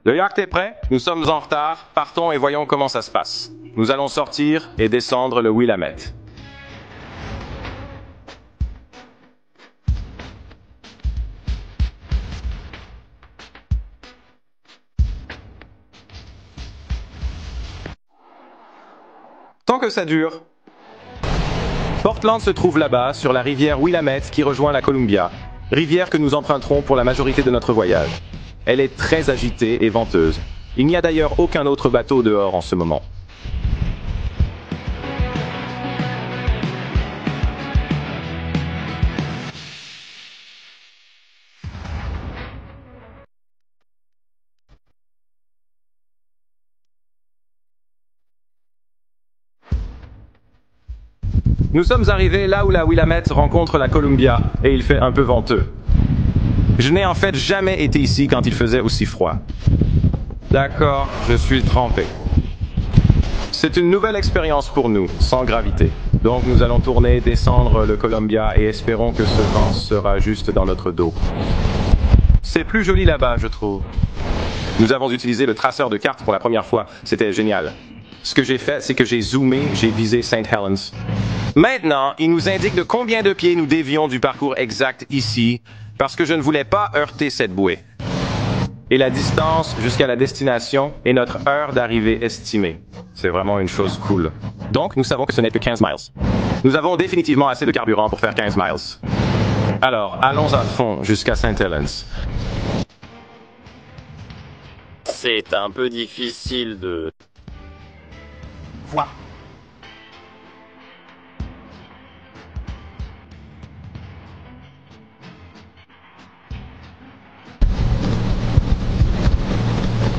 Le yacht est prêt, nous sommes en retard, partons et voyons comment ça se passe. Nous allons sortir et descendre le Willamette. Tant que ça dure. Portland se trouve là-bas, sur la rivière Willamette qui rejoint la Columbia, rivière que nous emprunterons pour la majorité de notre voyage. Elle est très agitée et venteuse. Il n'y a d'ailleurs aucun autre bateau dehors en ce moment. Nous sommes arrivés là où la Willamette rencontre la Columbia et il fait un peu venteux. Je n'ai en fait jamais été ici quand il faisait aussi froid. D'accord, je suis trempé. C'est une nouvelle expérience pour nous, sans gravité. Donc nous allons tourner, descendre le Columbia et espérons que ce vent sera juste dans notre dos. C'est plus joli là-bas, je trouve. Nous avons utilisé le traceur de cartes pour la première fois. C'était génial. Ce que j'ai fait, c'est que j'ai zoomé, j'ai visé St. Helens. Maintenant, il nous indique de combien de pieds nous dévions du parcours exact ici, parce que je ne voulais pas heurter cette bouée. Et la distance jusqu'à la destination est notre heure d'arrivée estimée. C'est vraiment une chose cool. Donc, nous savons que ce n'est que 15 miles. Nous avons définitivement assez de carburant pour faire 15 miles. Alors, allons à fond jusqu'à St. Helens. C'est un peu difficile de... Voir.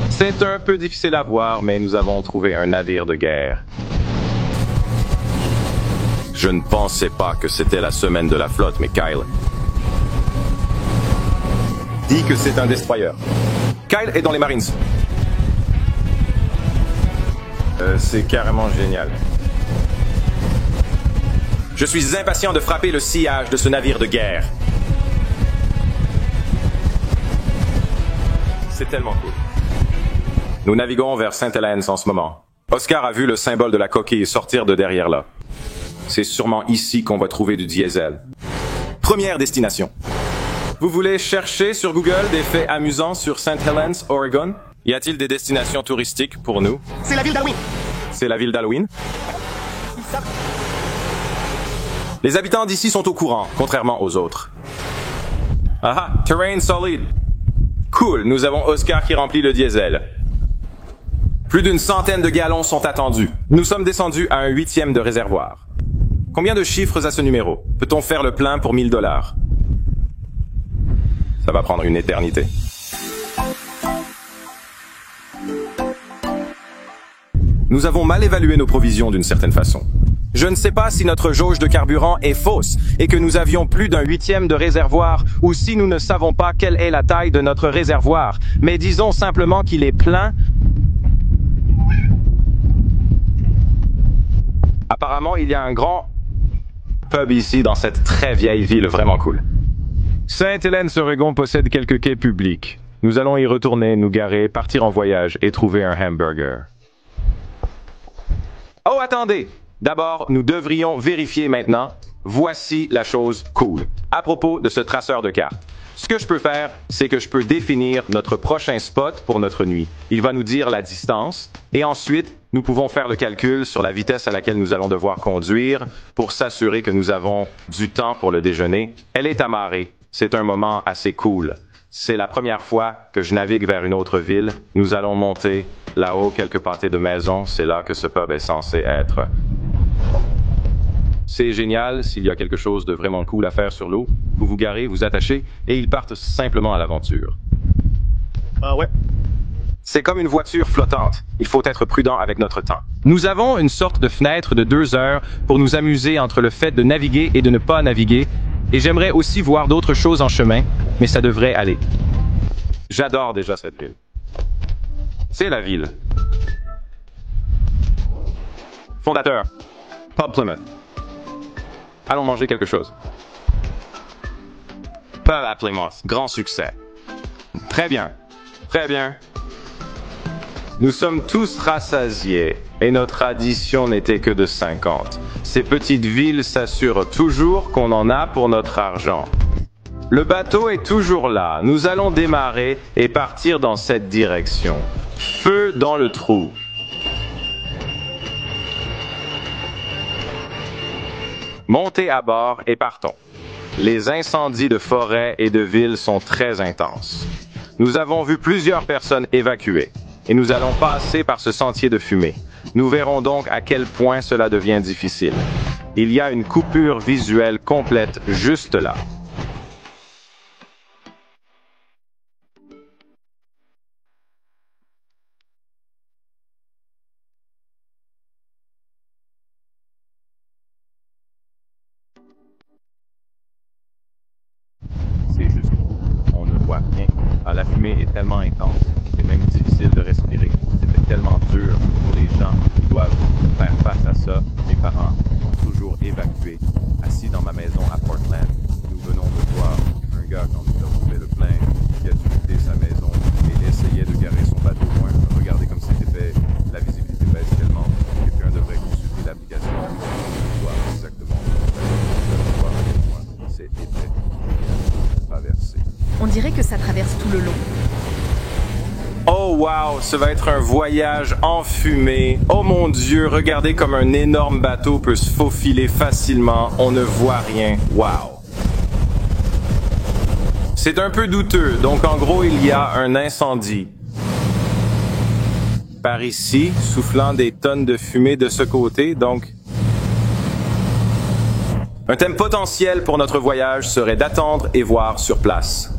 C'est un peu difficile à voir, mais nous avons trouvé un navire de guerre. Je ne pensais pas que c'était la semaine de la flotte, mais Kyle dit que c'est un destroyer. Kyle est dans les Marines. C'est carrément génial. Je suis impatient de frapper le sillage de ce navire de guerre. C'est tellement cool. Nous naviguons vers St. Helens en ce moment. Oscar a vu le symbole de la coquille sortir de derrière là. C'est sûrement ici qu'on va trouver du diesel. Première destination. Vous voulez chercher sur Google des faits amusants sur St. Helens, Oregon? Y a-t-il des destinations touristiques pour nous? C'est la ville d'Halloween. C'est la ville d'Halloween? Les habitants d'ici sont au courant, contrairement aux autres. Ah, terrain solide. Cool, nous avons Oscar qui remplit le diesel. Plus d'une centaine de gallons sont attendus. Nous sommes descendus à un 8e de réservoir. Combien de chiffres à ce numéro? Peut-on faire le plein pour 1000 $? Ça va prendre une éternité. Nous avons mal évalué nos provisions d'une certaine façon. Je ne sais pas si notre jauge de carburant est fausse et que nous avions plus d'un 8e de réservoir ou si nous ne savons pas quelle est la taille de notre réservoir, mais disons simplement qu'il est plein. Apparemment, il y a un grand pub ici dans cette très vieille ville vraiment cool. Sainte-Hélène-sur-Oregon possède quelques quais publics. Nous allons y retourner, nous garer, partir en voyage et trouver un hamburger. Oh, attendez! D'abord, nous devrions vérifier maintenant. Voici la chose cool. À propos de ce traceur de cartes. Ce que je peux faire, c'est que je peux définir notre prochain spot pour notre nuit. Il va nous dire la distance et ensuite, nous pouvons faire le calcul sur la vitesse à laquelle nous allons devoir conduire pour s'assurer que nous avons du temps pour le déjeuner. Elle est amarrée. C'est un moment assez cool. C'est la première fois que je navigue vers une autre ville. Nous allons monter là-haut quelques pâtés de maison. C'est là que ce pub est censé être. C'est génial s'il y a quelque chose de vraiment cool à faire sur l'eau. Vous vous garez, vous attachez et ils partent simplement à l'aventure. Ah ouais. C'est comme une voiture flottante. Il faut être prudent avec notre temps. Nous avons une sorte de fenêtre de 2 heures pour nous amuser entre le fait de naviguer et de ne pas naviguer. Et j'aimerais aussi voir d'autres choses en chemin, mais ça devrait aller. J'adore déjà cette ville. C'est la ville. Fondateur. Pub Plymouth. Allons manger quelque chose. Pub à Plymouth. Grand succès. Très bien. Très bien. Nous sommes tous rassasiés et notre addition n'était que de 50. Ces petites villes s'assurent toujours qu'on en a pour notre argent. Le bateau est toujours là. Nous allons démarrer et partir dans cette direction. Feu dans le trou. Montez à bord et partons. Les incendies de forêt et de ville sont très intenses. Nous avons vu plusieurs personnes évacuées et nous allons passer par ce sentier de fumée. Nous verrons donc à quel point cela devient difficile. Il y a une coupure visuelle complète juste là. C'est juste, on ne voit rien. La fumée est tellement intense, c'est même difficile de respirer. C'était tellement dur pour les gens qui doivent faire face à ça. Mes parents sont toujours évacués, assis dans ma maison à Portland. Nous venons de voir un gars, quand nous avons fait le plein, qui a dû quitter sa maison et essayait de garer son bateau loin. Regardez comme c'était fait, la visibilité baisse tellement. Quelqu'un devrait consulter l'application pour voir exactement c'est épais. Traverser. On dirait que ça traverse tout le long. Oh wow, ça va être un voyage enfumé. Oh mon Dieu, regardez comme un énorme bateau peut se faufiler facilement. On ne voit rien. Wow. C'est un peu douteux. Donc en gros, il y a un incendie. Par ici, soufflant des tonnes de fumée de ce côté, donc... Un thème potentiel pour notre voyage serait d'attendre et voir sur place.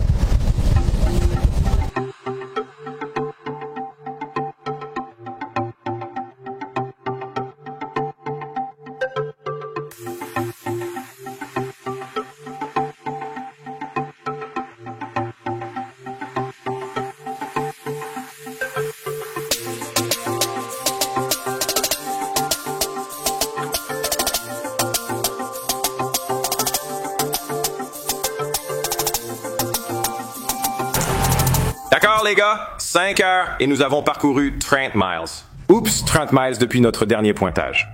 D'accord les gars, 5 heures et nous avons parcouru 30 miles. Oups, 30 miles depuis notre dernier pointage.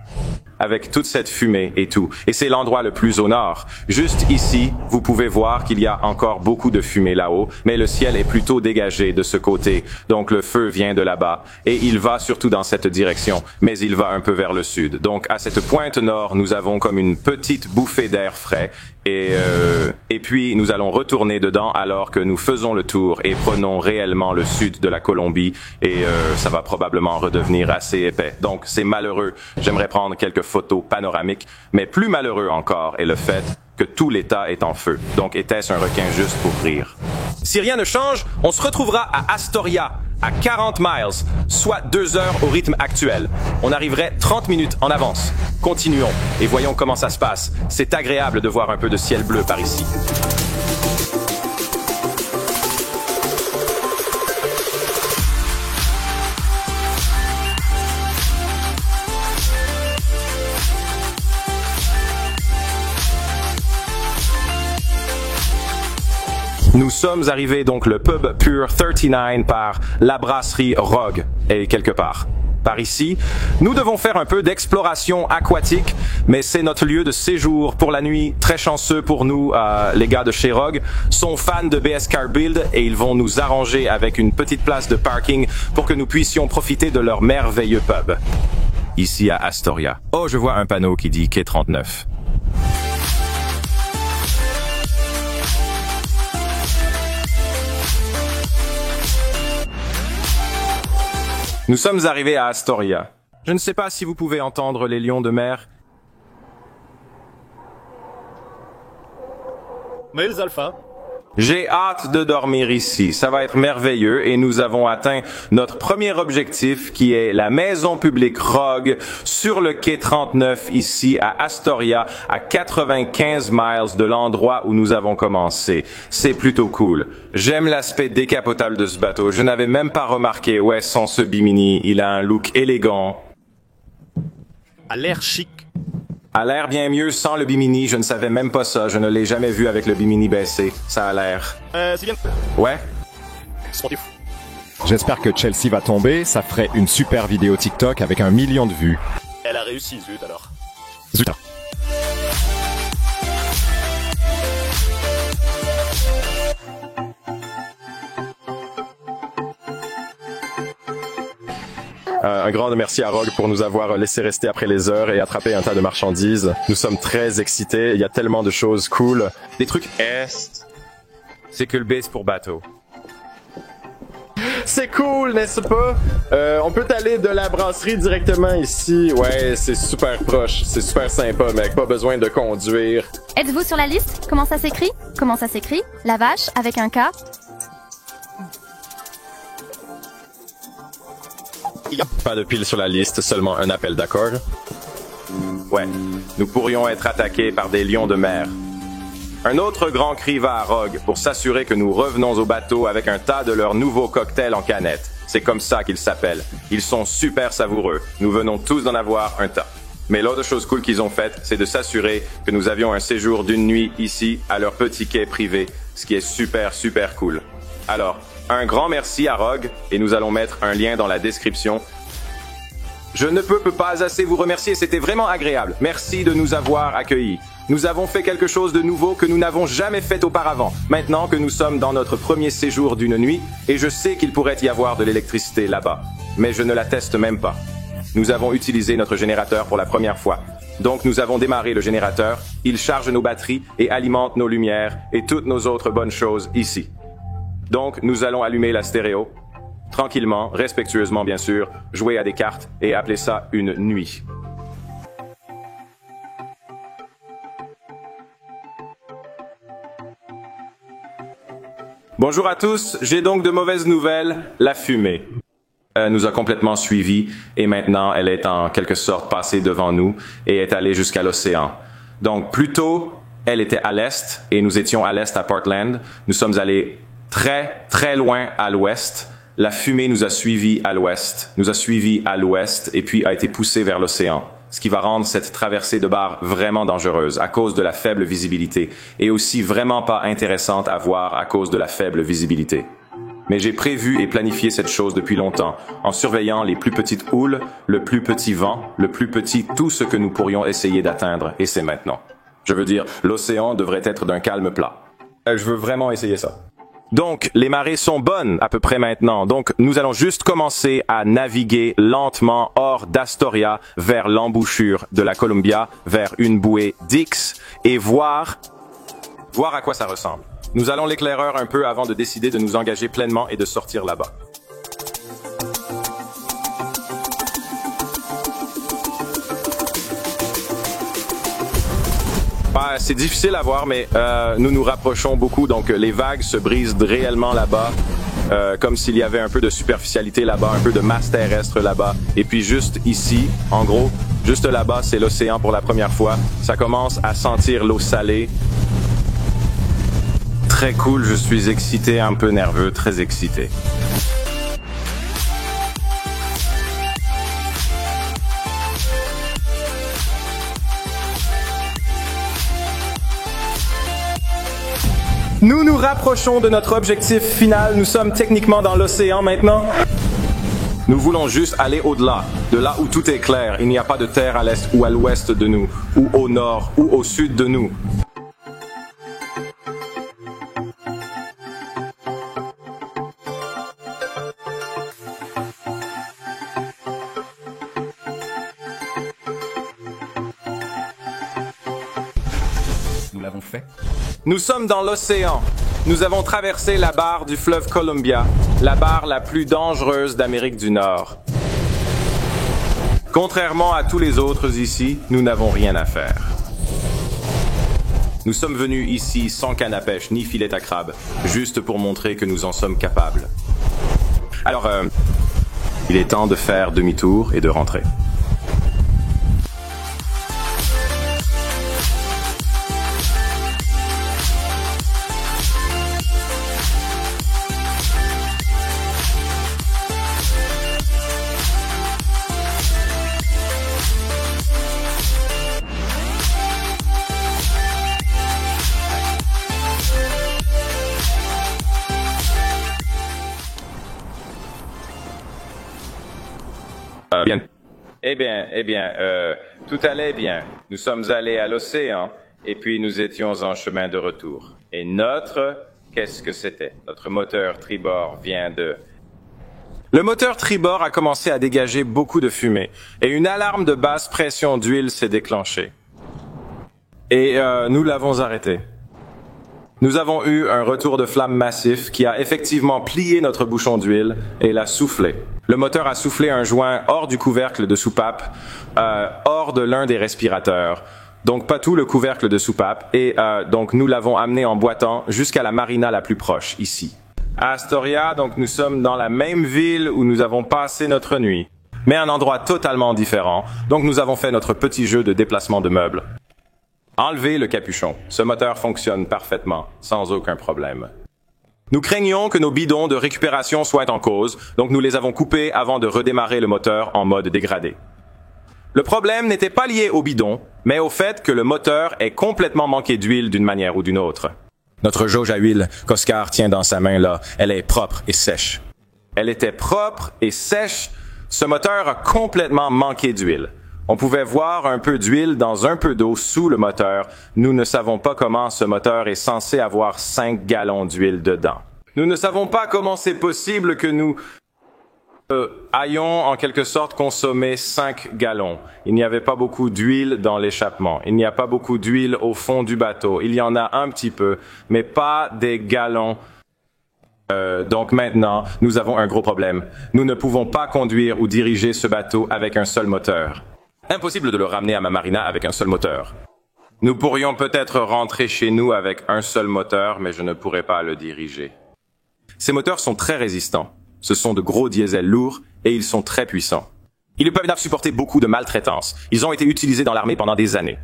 Avec toute cette fumée et tout. Et c'est l'endroit le plus au nord. Juste ici, vous pouvez voir qu'il y a encore beaucoup de fumée là-haut, mais le ciel est plutôt dégagé de ce côté. Donc le feu vient de là-bas et il va surtout dans cette direction, mais il va un peu vers le sud. Donc à cette pointe nord, nous avons comme une petite bouffée d'air frais et puis nous allons retourner dedans alors que nous faisons le tour et prenons réellement le sud de la Colombie et ça va probablement redevenir assez épais. Donc c'est malheureux. J'aimerais prendre quelques photos panoramiques, mais plus malheureux encore est le fait que tout l'État est en feu. Donc était-ce un requin juste pour rire? Si rien ne change, on se retrouvera à Astoria, à 40 miles, soit 2 heures au rythme actuel. On arriverait 30 minutes en avance. Continuons et voyons comment ça se passe. C'est agréable de voir un peu de ciel bleu par ici. Nous sommes arrivés donc le pub Pure 39 par la brasserie Rogue et quelque part. Par ici, nous devons faire un peu d'exploration aquatique, mais c'est notre lieu de séjour pour la nuit. Très chanceux pour nous, les gars de chez Rogue sont fans de BS Car Build et ils vont nous arranger avec une petite place de parking pour que nous puissions profiter de leur merveilleux pub. Ici à Astoria. Oh, je vois un panneau qui dit quai 39. Nous sommes arrivés à Astoria. Je ne sais pas si vous pouvez entendre les lions de mer. Males Alpha. J'ai hâte de dormir ici. Ça va être merveilleux et nous avons atteint notre premier objectif qui est la maison publique Rogue sur le quai 39 ici à Astoria à 95 miles de l'endroit où nous avons commencé. C'est plutôt cool. J'aime l'aspect décapotable de ce bateau. Je n'avais même pas remarqué. Ouais, sans ce bimini, il a un look élégant. A l'air chic. A l'air bien mieux sans le bimini, je ne savais même pas ça, je ne l'ai jamais vu avec le bimini baissé, ça a l'air. C'est bien. Ouais? Sportif. J'espère que Chelsea va tomber, ça ferait une super vidéo TikTok avec 1 million de vues. Elle a réussi, zut alors. Zut. Un grand merci à Rogue pour nous avoir laissé rester après les heures et attraper un tas de marchandises. Nous sommes très excités, il y a tellement de choses cool. Des trucs est, c'est que le B c'est pour bateau. C'est cool, n'est-ce pas? On peut aller de la brasserie directement ici. Ouais, c'est super proche, c'est super sympa, mec. Pas besoin de conduire. Êtes-vous sur la liste? Comment ça s'écrit? Comment ça s'écrit? La vache avec un K? Pas de pile sur la liste, seulement un appel, d'accord? Ouais, nous pourrions être attaqués par des lions de mer. Un autre grand cri va à Rogue pour s'assurer que nous revenons au bateau avec un tas de leurs nouveaux cocktails en canette. C'est comme ça qu'ils s'appellent. Ils sont super savoureux. Nous venons tous d'en avoir un tas. Mais l'autre chose cool qu'ils ont faite, c'est de s'assurer que nous avions un séjour d'une nuit ici à leur petit quai privé, ce qui est super super cool. Alors, un grand merci à Rogue et nous allons mettre un lien dans la description. Je ne peux pas assez vous remercier, c'était vraiment agréable. Merci de nous avoir accueillis. Nous avons fait quelque chose de nouveau que nous n'avons jamais fait auparavant, maintenant que nous sommes dans notre premier séjour d'une nuit, et je sais qu'il pourrait y avoir de l'électricité là-bas, mais je ne la teste même pas. Nous avons utilisé notre générateur pour la première fois. Donc nous avons démarré le générateur, il charge nos batteries et alimente nos lumières et toutes nos autres bonnes choses ici. Donc nous allons allumer la stéréo, tranquillement, respectueusement bien sûr, jouer à des cartes et appeler ça une nuit. Bonjour à tous, j'ai donc de mauvaises nouvelles, la fumée nous a complètement suivis et maintenant elle est en quelque sorte passée devant nous et est allée jusqu'à l'océan. Donc plus tôt, elle était à l'est et nous étions à l'est à Portland. Nous sommes allés très très loin à l'ouest. La fumée nous a suivis à l'ouest, et puis a été poussée vers l'océan. Ce qui va rendre cette traversée de bar vraiment dangereuse à cause de la faible visibilité et aussi vraiment pas intéressante à voir à cause de la faible visibilité. Mais j'ai prévu et planifié cette chose depuis longtemps, en surveillant les plus petites houles, le plus petit vent, le plus petit tout ce que nous pourrions essayer d'atteindre, et c'est maintenant. Je veux dire, l'océan devrait être d'un calme plat. Je veux vraiment essayer ça. Donc, les marées sont bonnes à peu près maintenant. Donc, nous allons juste commencer à naviguer lentement hors d'Astoria vers l'embouchure de la Columbia, vers une bouée d'X et voir à quoi ça ressemble. Nous allons l'éclaireur un peu avant de décider de nous engager pleinement et de sortir là-bas. C'est difficile à voir, mais nous nous rapprochons beaucoup, donc les vagues se brisent réellement là-bas, comme s'il y avait un peu de superficialité là-bas, un peu de masse terrestre là-bas. Et puis juste ici, en gros, juste là-bas, c'est l'océan pour la première fois. Ça commence à sentir l'eau salée. Très cool, je suis excité, un peu nerveux, très excité. Nous nous rapprochons de notre objectif final. Nous sommes techniquement dans l'océan maintenant. Nous voulons juste aller au-delà, de là où tout est clair. Il n'y a pas de terre à l'est ou à l'ouest de nous, ou au nord ou au sud de nous. Nous l'avons fait. Nous sommes dans l'océan. Nous avons traversé la barre du fleuve Columbia, la barre la plus dangereuse d'Amérique du Nord. Contrairement à tous les autres ici, nous n'avons rien à faire. Nous sommes venus ici sans canne à pêche ni filet à crabe, juste pour montrer que nous en sommes capables. Alors, il est temps de faire demi-tour et de rentrer. Tout allait bien. Nous sommes allés à l'océan, et puis nous étions en chemin de retour. Et qu'est-ce que c'était? Notre moteur tribord vient de... Le moteur tribord a commencé à dégager beaucoup de fumée, et une alarme de basse pression d'huile s'est déclenchée. Et nous l'avons arrêté. Nous avons eu un retour de flamme massif qui a effectivement plié notre bouchon d'huile et l'a soufflé. Le moteur a soufflé un joint hors du couvercle de soupape, hors de l'un des respirateurs. Donc pas tout le couvercle de soupape. Et donc nous l'avons amené en boitant jusqu'à la marina la plus proche, ici. À Astoria, donc nous sommes dans la même ville où nous avons passé notre nuit, mais un endroit totalement différent. Donc nous avons fait notre petit jeu de déplacement de meubles. Enlevez le capuchon. Ce moteur fonctionne parfaitement, sans aucun problème. Nous craignons que nos bidons de récupération soient en cause, donc nous les avons coupés avant de redémarrer le moteur en mode dégradé. Le problème n'était pas lié au bidon, mais au fait que le moteur est complètement manqué d'huile d'une manière ou d'une autre. Notre jauge à huile qu'Oscar tient dans sa main là, elle est propre et sèche. Elle était propre et sèche. Ce moteur a complètement manqué d'huile. On pouvait voir un peu d'huile dans un peu d'eau sous le moteur. Nous ne savons pas comment ce moteur est censé avoir 5 gallons d'huile dedans. Nous ne savons pas comment c'est possible que nous ayons en quelque sorte consommé 5 gallons. Il n'y avait pas beaucoup d'huile dans l'échappement. Il n'y a pas beaucoup d'huile au fond du bateau. Il y en a un petit peu, mais pas des gallons. Donc maintenant, nous avons un gros problème. Nous ne pouvons pas conduire ou diriger ce bateau avec un seul moteur. Impossible de le ramener à ma marina avec un seul moteur. Nous pourrions peut-être rentrer chez nous avec un seul moteur, mais je ne pourrais pas le diriger. Ces moteurs sont très résistants. Ce sont de gros diesels lourds et ils sont très puissants. Ils peuvent supporter beaucoup de maltraitance. Ils ont été utilisés dans l'armée pendant des années.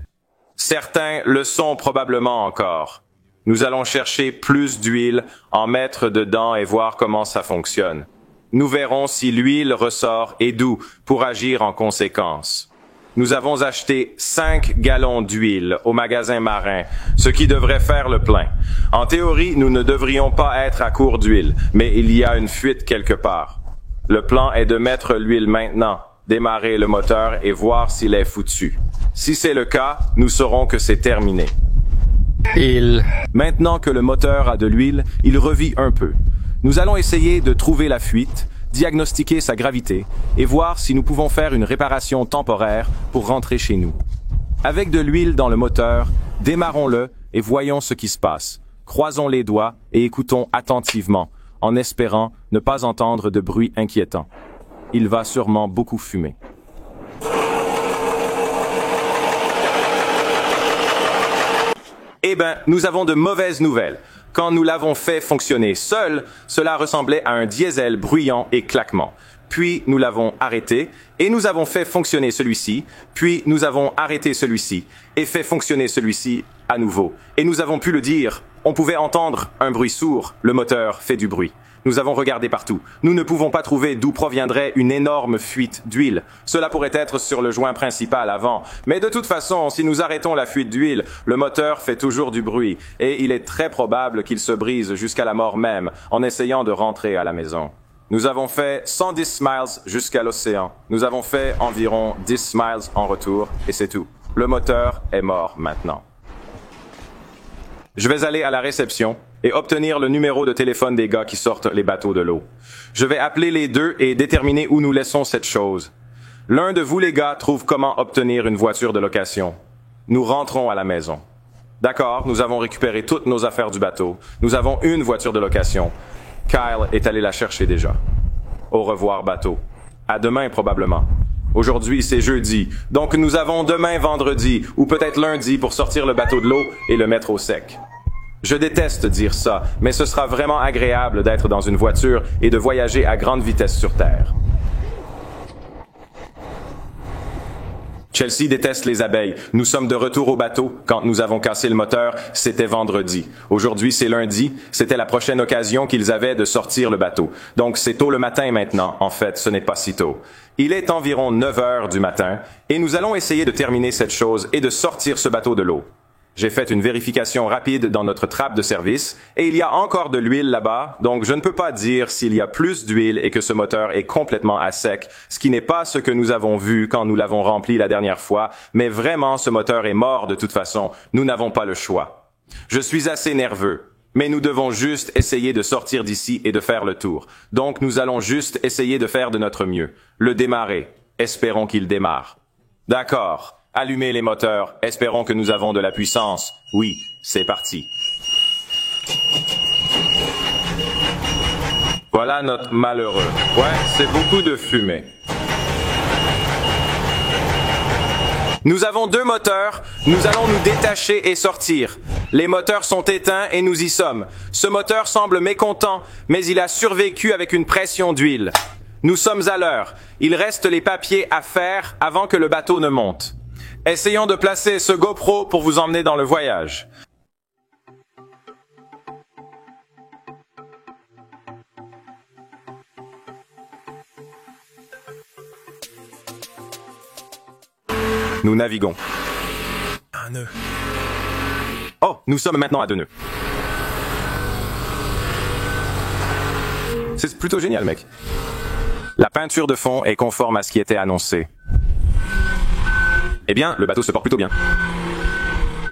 Certains le sont probablement encore. Nous allons chercher plus d'huile, en mettre dedans et voir comment ça fonctionne. Nous verrons si l'huile ressort et d'où pour agir en conséquence. Nous avons acheté 5 gallons d'huile au magasin marin, ce qui devrait faire le plein. En théorie, nous ne devrions pas être à court d'huile, mais il y a une fuite quelque part. Le plan est de mettre l'huile maintenant, démarrer le moteur et voir s'il est foutu. Si c'est le cas, nous saurons que c'est terminé. Maintenant que le moteur a de l'huile, il revit un peu. Nous allons essayer de trouver la fuite, diagnostiquer sa gravité et voir si nous pouvons faire une réparation temporaire pour rentrer chez nous. Avec de l'huile dans le moteur, démarrons-le et voyons ce qui se passe. Croisons les doigts et écoutons attentivement, en espérant ne pas entendre de bruit inquiétant. Il va sûrement beaucoup fumer. Nous avons de mauvaises nouvelles. Quand nous l'avons fait fonctionner seul, cela ressemblait à un diesel bruyant et claquement. Puis nous l'avons arrêté et nous avons fait fonctionner celui-ci. Puis nous avons arrêté celui-ci et fait fonctionner celui-ci à nouveau. Et nous avons pu le dire, on pouvait entendre un bruit sourd, le moteur fait du bruit. Nous avons regardé partout. Nous ne pouvons pas trouver d'où proviendrait une énorme fuite d'huile. Cela pourrait être sur le joint principal avant. Mais de toute façon, si nous arrêtons la fuite d'huile, le moteur fait toujours du bruit. Et il est très probable qu'il se brise jusqu'à la mort même en essayant de rentrer à la maison. Nous avons fait 110 miles jusqu'à l'océan. Nous avons fait environ 10 miles en retour et c'est tout. Le moteur est mort maintenant. Je vais aller à la réception et obtenir le numéro de téléphone des gars qui sortent les bateaux de l'eau. Je vais appeler les deux et déterminer où nous laissons cette chose. L'un de vous les gars trouve comment obtenir une voiture de location. Nous rentrons à la maison. D'accord, nous avons récupéré toutes nos affaires du bateau. Nous avons une voiture de location. Kyle est allé la chercher déjà. Au revoir bateau. À demain probablement. Aujourd'hui, c'est jeudi, donc nous avons demain vendredi, ou peut-être lundi pour sortir le bateau de l'eau et le mettre au sec. Je déteste dire ça, mais ce sera vraiment agréable d'être dans une voiture et de voyager à grande vitesse sur Terre. Chelsea déteste les abeilles. Nous sommes de retour au bateau. Quand nous avons cassé le moteur, c'était vendredi. Aujourd'hui, c'est lundi. C'était la prochaine occasion qu'ils avaient de sortir le bateau. Donc, c'est tôt le matin maintenant. En fait, ce n'est pas si tôt. Il est environ 9 heures du matin et nous allons essayer de terminer cette chose et de sortir ce bateau de l'eau. J'ai fait une vérification rapide dans notre trappe de service et il y a encore de l'huile là-bas, donc je ne peux pas dire s'il y a plus d'huile et que ce moteur est complètement à sec, ce qui n'est pas ce que nous avons vu quand nous l'avons rempli la dernière fois, mais vraiment ce moteur est mort de toute façon, nous n'avons pas le choix. Je suis assez nerveux. Mais nous devons juste essayer de sortir d'ici et de faire le tour. Donc nous allons juste essayer de faire de notre mieux. Le démarrer. Espérons qu'il démarre. D'accord. Allumez les moteurs. Espérons que nous avons de la puissance. Oui, c'est parti. Voilà notre malheureux. Ouais, c'est beaucoup de fumée. Nous avons 2 moteurs, nous allons nous détacher et sortir. Les moteurs sont éteints et nous y sommes. Ce moteur semble mécontent, mais il a survécu avec une pression d'huile. Nous sommes à l'heure. Il reste les papiers à faire avant que le bateau ne monte. Essayons de placer ce GoPro pour vous emmener dans le voyage. Nous naviguons. Un nœud. Oh, nous sommes maintenant à 2 nœuds. C'est plutôt génial, mec. La peinture de fond est conforme à ce qui était annoncé. Eh bien, le bateau se porte plutôt bien.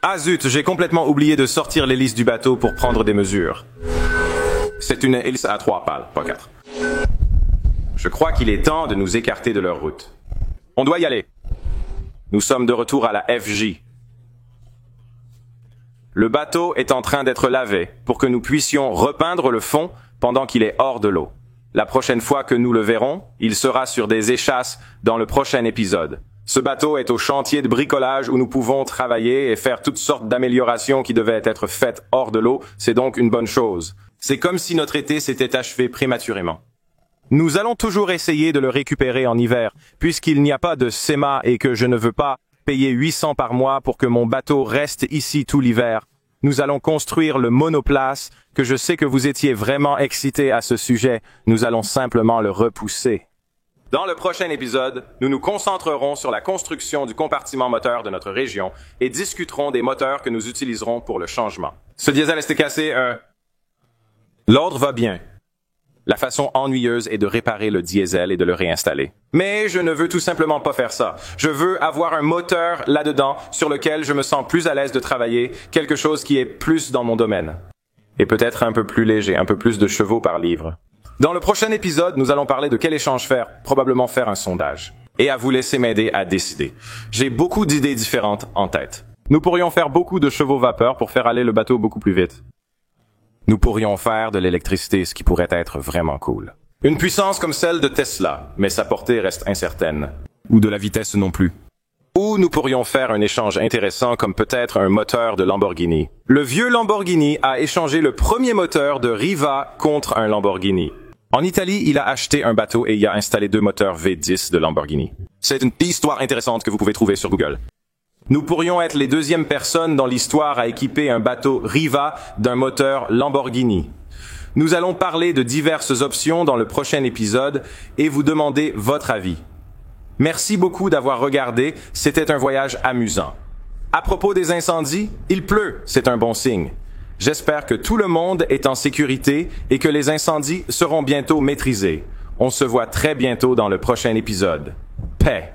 Ah zut, j'ai complètement oublié de sortir l'hélice du bateau pour prendre des mesures. C'est une hélice à 3 pales, pas 4. Je crois qu'il est temps de nous écarter de leur route. On doit y aller. Nous sommes de retour à la FJ. Le bateau est en train d'être lavé pour que nous puissions repeindre le fond pendant qu'il est hors de l'eau. La prochaine fois que nous le verrons, il sera sur des échasses dans le prochain épisode. Ce bateau est au chantier de bricolage où nous pouvons travailler et faire toutes sortes d'améliorations qui devaient être faites hors de l'eau. C'est donc une bonne chose. C'est comme si notre été s'était achevé prématurément. Nous allons toujours essayer de le récupérer en hiver, puisqu'il n'y a pas de SEMA et que je ne veux pas payer 800 par mois pour que mon bateau reste ici tout l'hiver. Nous allons construire le monoplace, que je sais que vous étiez vraiment excités à ce sujet. Nous allons simplement le repousser. Dans le prochain épisode, nous nous concentrerons sur la construction du compartiment moteur de notre région et discuterons des moteurs que nous utiliserons pour le changement. Ce diesel est cassé, L'ordre va bien. La façon ennuyeuse est de réparer le diesel et de le réinstaller. Mais je ne veux tout simplement pas faire ça. Je veux avoir un moteur là-dedans sur lequel je me sens plus à l'aise de travailler, quelque chose qui est plus dans mon domaine. Et peut-être un peu plus léger, un peu plus de chevaux par livre. Dans le prochain épisode, nous allons parler de quel échange faire, probablement faire un sondage. Et à vous laisser m'aider à décider. J'ai beaucoup d'idées différentes en tête. Nous pourrions faire beaucoup de chevaux vapeur pour faire aller le bateau beaucoup plus vite. Nous pourrions faire de l'électricité, ce qui pourrait être vraiment cool. Une puissance comme celle de Tesla, mais sa portée reste incertaine. Ou de la vitesse non plus. Ou nous pourrions faire un échange intéressant comme peut-être un moteur de Lamborghini. Le vieux Lamborghini a échangé le premier moteur de Riva contre un Lamborghini. En Italie, il a acheté un bateau et y a installé 2 moteurs V10 de Lamborghini. C'est une histoire intéressante que vous pouvez trouver sur Google. Nous pourrions être les 2e personnes dans l'histoire à équiper un bateau Riva d'un moteur Lamborghini. Nous allons parler de diverses options dans le prochain épisode et vous demander votre avis. Merci beaucoup d'avoir regardé, c'était un voyage amusant. À propos des incendies, il pleut, c'est un bon signe. J'espère que tout le monde est en sécurité et que les incendies seront bientôt maîtrisés. On se voit très bientôt dans le prochain épisode. Paix.